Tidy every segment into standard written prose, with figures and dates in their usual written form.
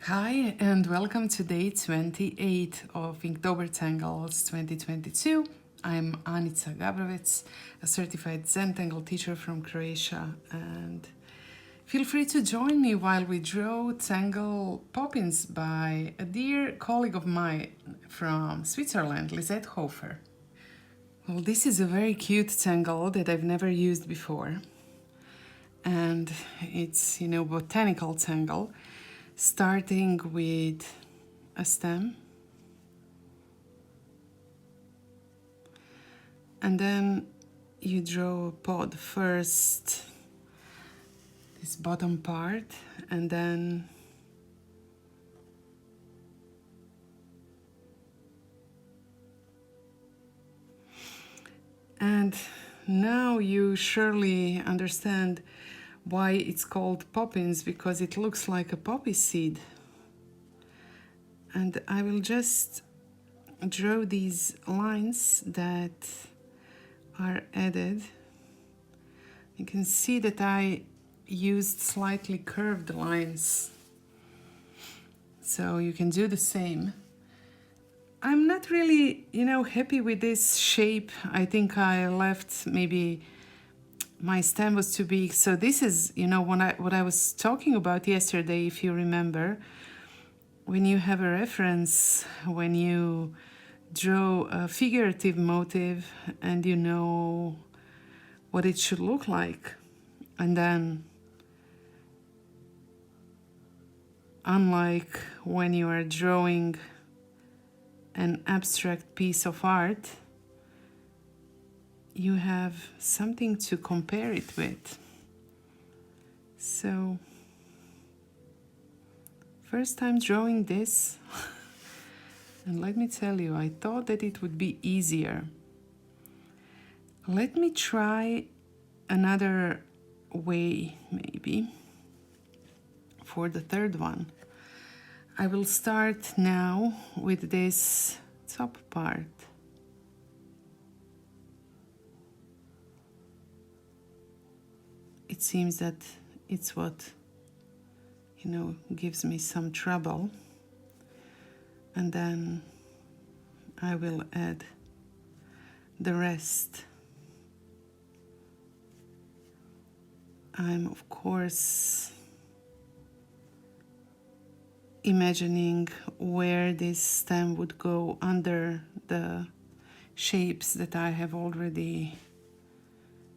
Hi and welcome to day 28 of Inktober Tangles 2022. I'm Anica Gabrovec, a certified Zentangle teacher from Croatia, and feel free to join me while we draw Tangle Poppins by a dear colleague of mine from Switzerland, Lisette Hofer. Well, this is a very cute tangle that I've never used before, and it's, botanical tangle, starting with a stem, and then you draw a pod first, this bottom part, and then now you surely understand why it's called Poppins, because it looks like a poppy seed. And I will just draw these lines that are added. You can see that I used slightly curved lines, so you can do the same. I'm not really, happy with this shape. I think I left maybe my stem was too big. So this is, what I was talking about yesterday, if you remember, when you have a reference, when you draw a figurative motif and you know what it should look like. And then, unlike when you are drawing an abstract piece of art, you have something to compare it with. So, first time drawing this, and let me tell you, I thought that it would be easier. Let me try another way, maybe, for the third one. I will start now with this top part. It seems that it's what, gives me some trouble. And then I will add the rest. I'm, of course, imagining where this stem would go under the shapes that I have already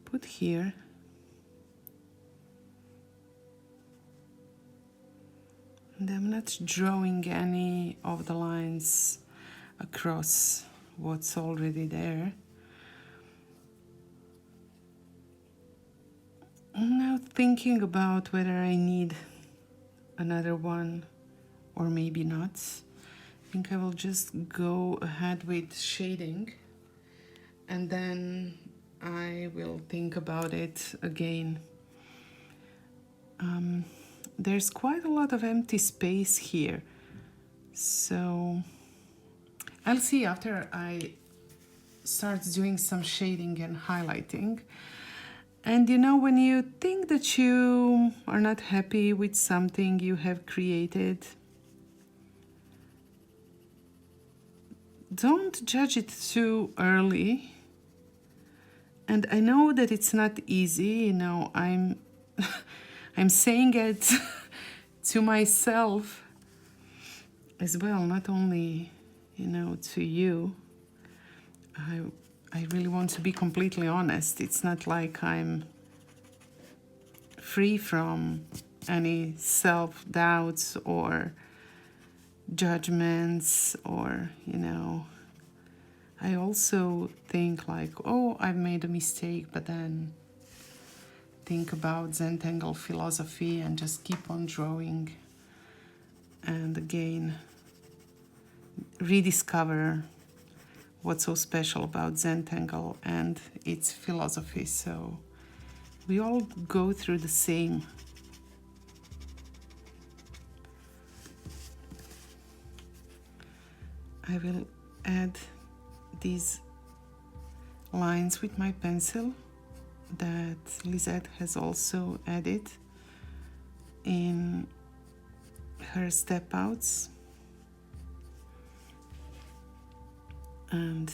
put here. And I'm not drawing any of the lines across what's already there. I'm now thinking about whether I need another one or maybe not. I think I will just go ahead with shading, and then I will think about it again. There's quite a lot of empty space here, so I'll see after I start doing some shading and highlighting. And when you think that you are not happy with something you have created, don't judge it too early. And I know that it's not easy, I'm saying it to myself as well, not only, to you. I really want to be completely honest. It's not like I'm free from any self-doubts or judgments or, I also think like, oh, I've made a mistake, but then think about Zentangle philosophy and just keep on drawing, and again rediscover what's so special about Zentangle and its philosophy. So we all go through the same. I will add these lines with my pencil that Lisette has also added in her step outs. And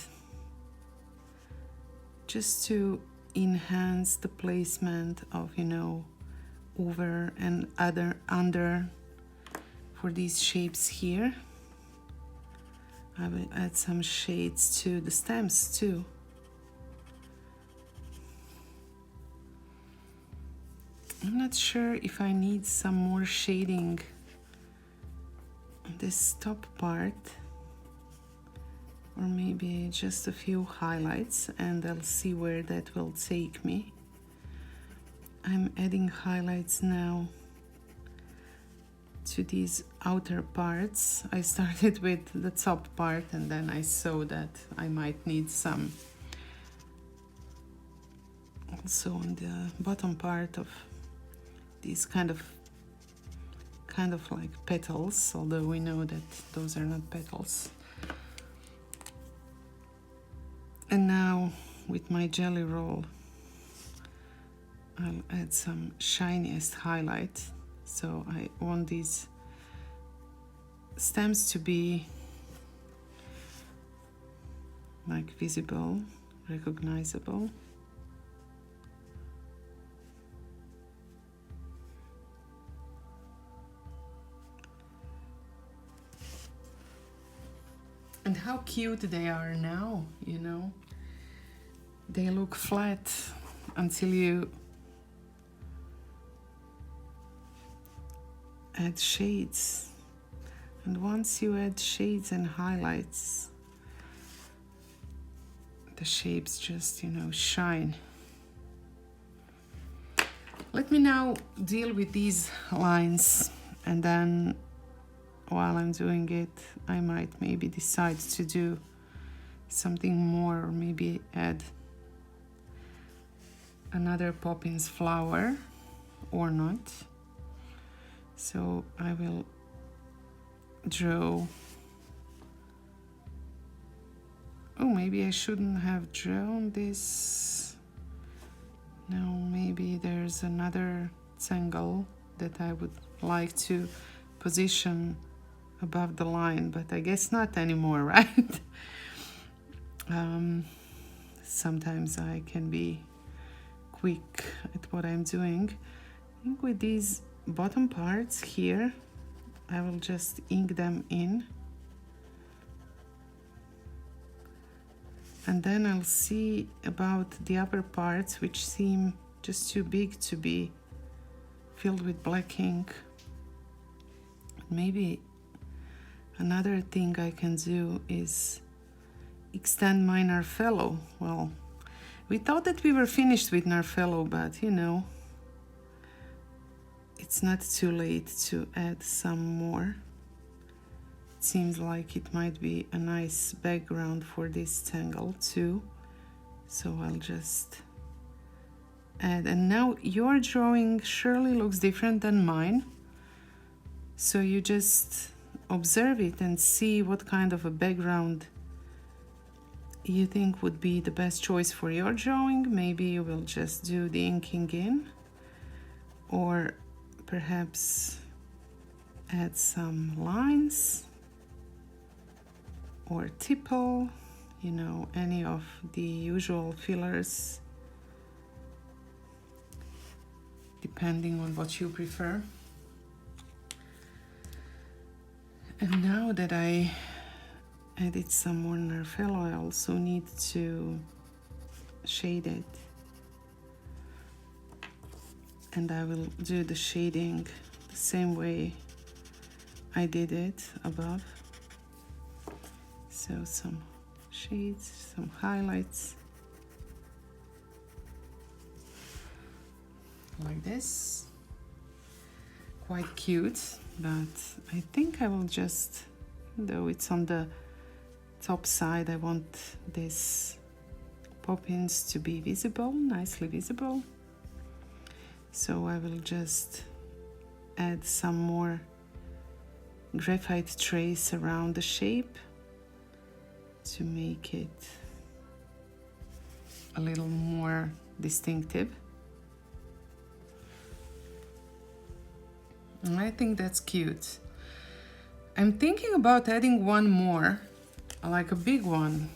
just to enhance the placement of, you know, over and under for these shapes here, I will add some shades to the stems too. I'm not sure if I need some more shading on this top part, or maybe just a few highlights, and I'll see where that will take me. I'm adding highlights now to these outer parts. I started with the top part and then I saw that I might need some also on the bottom part of these kind of like petals, although we know that those are not petals. And now with my jelly roll, I'll add some shiniest highlight. So I want these stems to be like visible, recognizable. And how cute they are now, you know. They look flat until you add shades. And once you add shades and highlights, the shapes just, you know, shine. Let me now deal with these lines, and then while I'm doing it, I might maybe decide to do something more, or maybe add another Poppins flower or not. So I will draw. Oh, maybe I shouldn't have drawn this. No, maybe there's another tangle that I would like to position above the line, but I guess not anymore, right? Sometimes I can be quick at what I'm doing. I think with these bottom parts here, I will just ink them in. And then I'll see about the upper parts, which seem just too big to be filled with black ink. Maybe another thing I can do is extend my Narfellow. Well, we thought that we were finished with Narfellow, but you know, it's not too late to add some more. It seems like it might be a nice background for this tangle too. So I'll just add. And now your drawing surely looks different than mine. So you just observe it and see what kind of a background you think would be the best choice for your drawing. Maybe you will just do the inking in, or perhaps add some lines or tipple, you know, any of the usual fillers, depending on what you prefer. And now that I added some more Narfellow, I also need to shade it. And I will do the shading the same way I did it above. So some shades, some highlights, like this. Quite cute, but I think I will just, though it's on the top side, I want this Poppins to be visible, nicely visible. So I will just add some more graphite trace around the shape to make it a little more distinctive. And I think that's cute. I'm thinking about adding one more, like a big one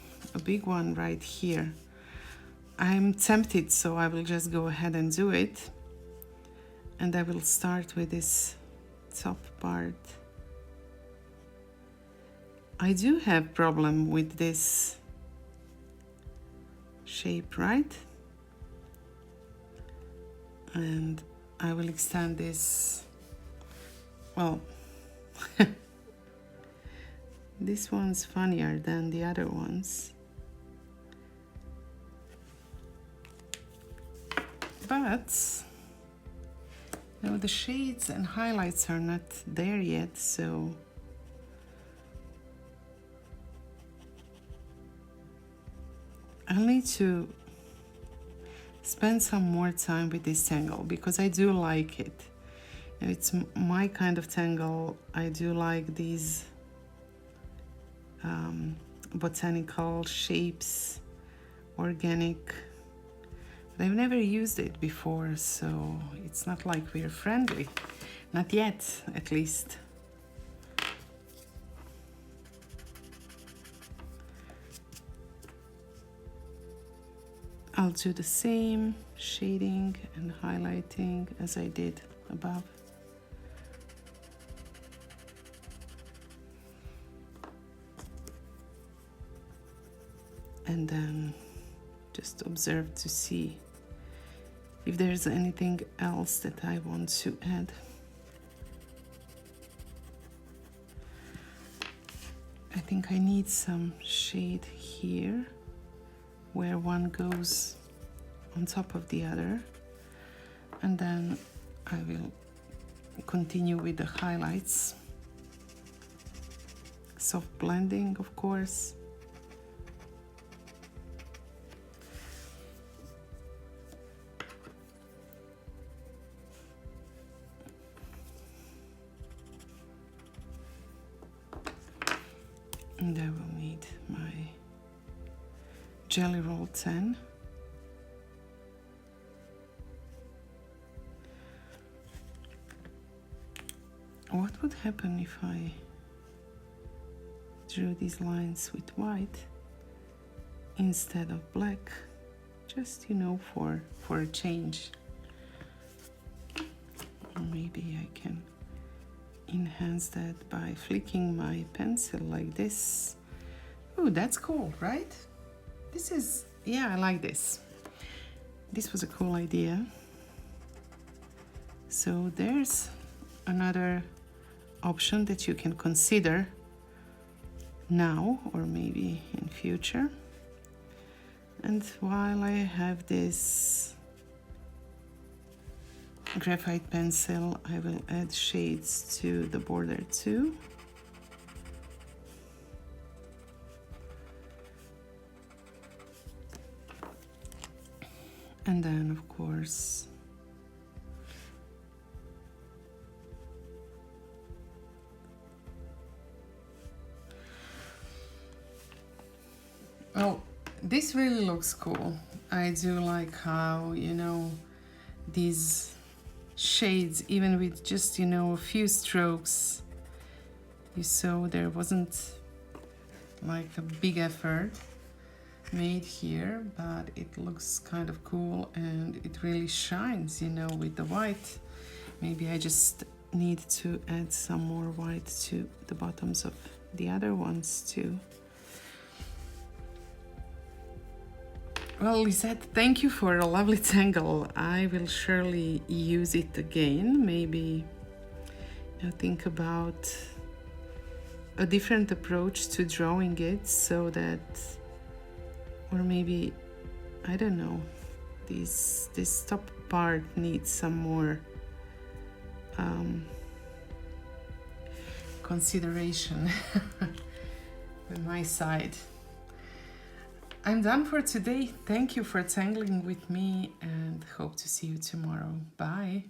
right here. I'm tempted, so I will just go ahead and do it. And I will start with this top part. I do have problem with this shape, right? And I will extend this, well, this one's funnier than the other ones. But no, the shades and highlights are not there yet, so I'll need to spend some more time with this tangle because I do like it. It's my kind of tangle. I do like these botanical shapes, organic. But I've never used it before, so it's not like we're friendly. Not yet, at least. I'll do the same shading and highlighting as I did above. And then just observe to see if there's anything else that I want to add. I think I need some shade here, where one goes on top of the other, and then I will continue with the highlights. Soft blending, of course. And I will need my Jelly Roll 10. What would happen if I drew these lines with white instead of black? Just, you know, for a change. Or maybe I can enhance that by flicking my pencil like this. Oh, that's cool, right? This is, yeah, I like this. This was a cool idea. So there's another option that you can consider now or maybe in future. And while I have this graphite pencil, I will add shades to the border too. And then, of course, well, this really looks cool. I do like how, you know, these shades, even with just, you know, a few strokes, you saw there wasn't like a big effort made here, but it looks kind of cool and it really shines, you know, with the white. Maybe I just need to add some more white to the bottoms of the other ones too. Well, Lisette, thank you for a lovely tangle. I will surely use it again. Maybe, you know, think about a different approach to drawing it so that, or maybe, I don't know, this top part needs some more consideration on my side. I'm done for today. Thank you for tangling with me and hope to see you tomorrow. Bye.